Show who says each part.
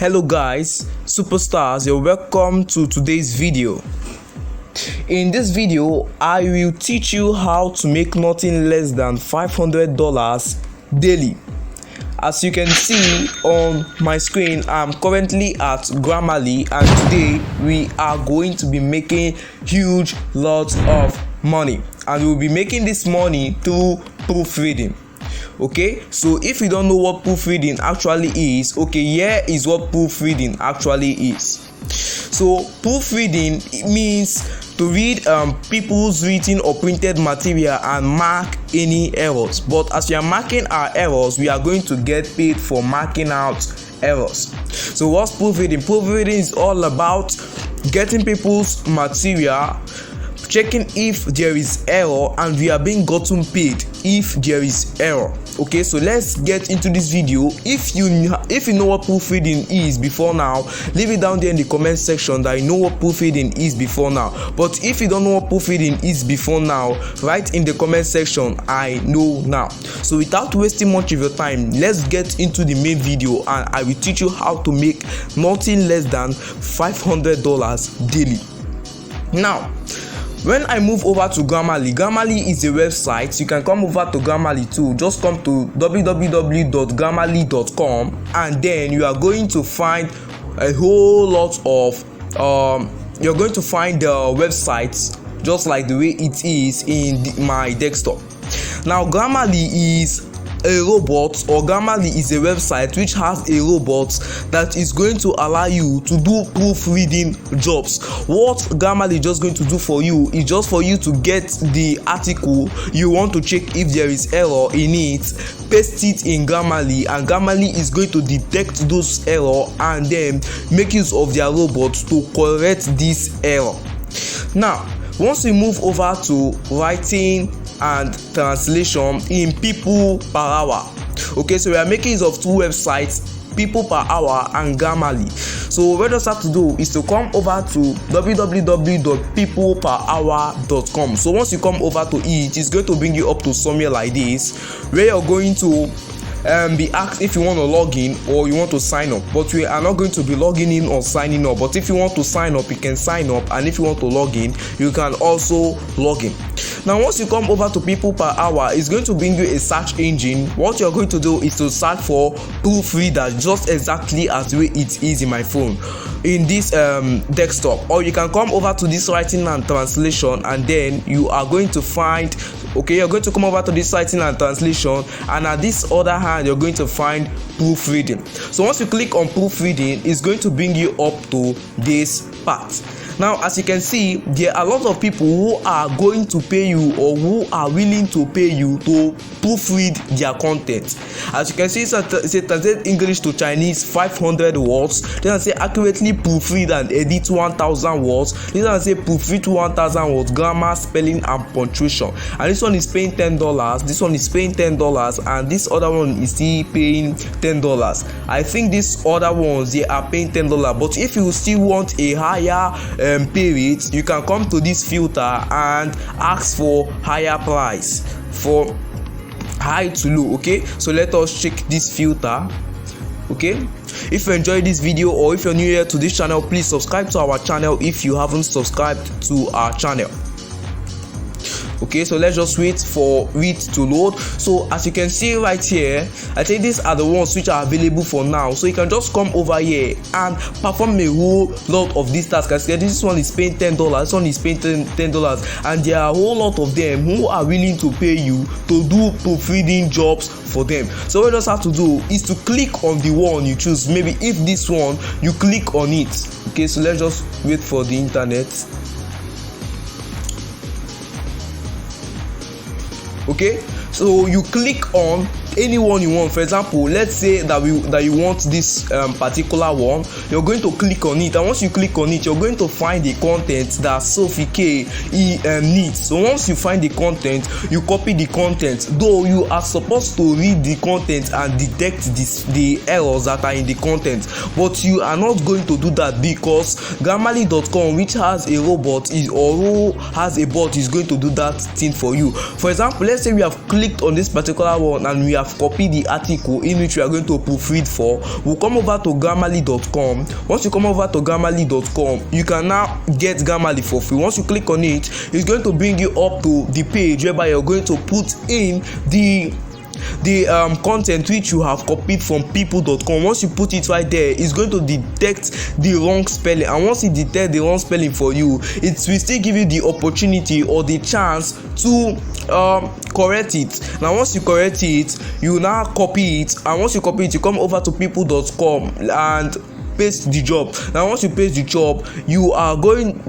Speaker 1: Hello guys, superstars, you're welcome to today's video. In this video, I will teach you how to make nothing less than $500 daily. As you can see on my screen, I'm currently at Grammarly, and today we are going to be making huge lots of money, and we'll be making this money through proofreading. Okay, so if you don't know what proofreading actually is, okay, here is what proofreading actually is. So proofreading means to read people's written or printed material and mark any errors. But as we are marking our errors, we are going to get paid for marking out errors. So what's proofreading? Proofreading is all about getting people's material, checking if there is error, and we are being gotten paid if there is error. Okay, so let's get into this video. If you know what proofreading is before now, leave it down there in the comment section that you know what proofreading is before now. But if you don't know what proofreading is before now, write in the comment section I know now. So without wasting much of your time, let's get into the main video, and I will teach you how to make nothing less than $500 daily. Now, when I move over to Grammarly, Grammarly is a website. You can come over to Grammarly too. Just come to www.grammarly.com, and then you are going to find a whole lot of you're going to find the websites just like the way it is in my desktop. Now Grammarly is a robot, or Grammarly is a website which has a robot that is going to allow you to do proofreading jobs. What Grammarly is just going to do for you is just for you to get the article you want to check if there is error in it, paste it in Grammarly, and Grammarly is going to detect those error and then make use of their robot to correct this error. Now once we move over to writing and translation in people per hour, okay, so we are making use of two websites, people per hour and Grammarly. So what we just have to do is to come over to www.peopleperhour.com. so once you come over to it, it's going to bring you up to somewhere like this, where you're going to be asked if you want to log in or you want to sign up. But we are not going to be logging in or signing up. But if you want to sign up, you can sign up, and if you want to log in, you can also log in. Now once you come over to people per hour, it's going to bring you a search engine. What you're going to do is to search for proofreader, just exactly as the way it is in my phone in this desktop. Or you can come over to this writing and translation, and then you are going to find, okay, you're going to come over to this writing and translation, and at this other hand you're going to find proofreading. So once you click on proofreading, it's going to bring you up to this part. Now as you can see, there are a lot of people who are going to pay you, or who are willing to pay you to proofread their content. As you can see, it's a translate English to Chinese 500 words. Then I say accurately proofread and edit 1000 words. This one say proofread 1000 words, grammar, spelling and punctuation. And this one is paying $10. This one is paying $10, and this other one is still paying $10. I think these other ones, they are paying $10. But if you still want a higher pay rate, you can come to this filter and ask for higher price, for high to low. Okay, so let us check this filter. Okay, if you enjoyed this video, or if you're new here to this channel, please subscribe to our channel if you haven't subscribed to our channel. Okay, so let's just wait for it to load. So as you can see right here, I think these are the ones which are available for now. So you can just come over here and perform a whole lot of these tasks. As this one is paying $10, this one is paying $10, and there are a whole lot of them who are willing to pay you to do proofreading jobs for them. So what you just have to do is to click on the one you choose. Maybe if this one, you click on it. Okay, so let's just wait for the internet. Okay, so you click on anyone you want. For example, let's say that you want this particular one. You're going to click on it, and once you click on it, you're going to find the content that Sophie K needs. So once you find the content, you copy the content, though you are supposed to read the content and detect the errors that are in the content, but you are not going to do that because Grammarly.com, which has a robot or who has a bot, is going to do that thing for you. For example, let's say we have clicked on this particular one and we have have copied the article in which we are going to proofread for, we'll come over to Grammarly.com. Once you come over to Grammarly.com, you can now get Grammarly for free. Once you click on it, it's going to bring you up to the page whereby you're going to put in the content which you have copied from people.com. Once you put it right there, it's going to detect the wrong spelling, and once it detects the wrong spelling for you, it will still give you the opportunity or the chance to correct it. Now once you correct it, you now copy it, and once you copy it, you come over to people.com and paste the job. Now once you paste the job, you are going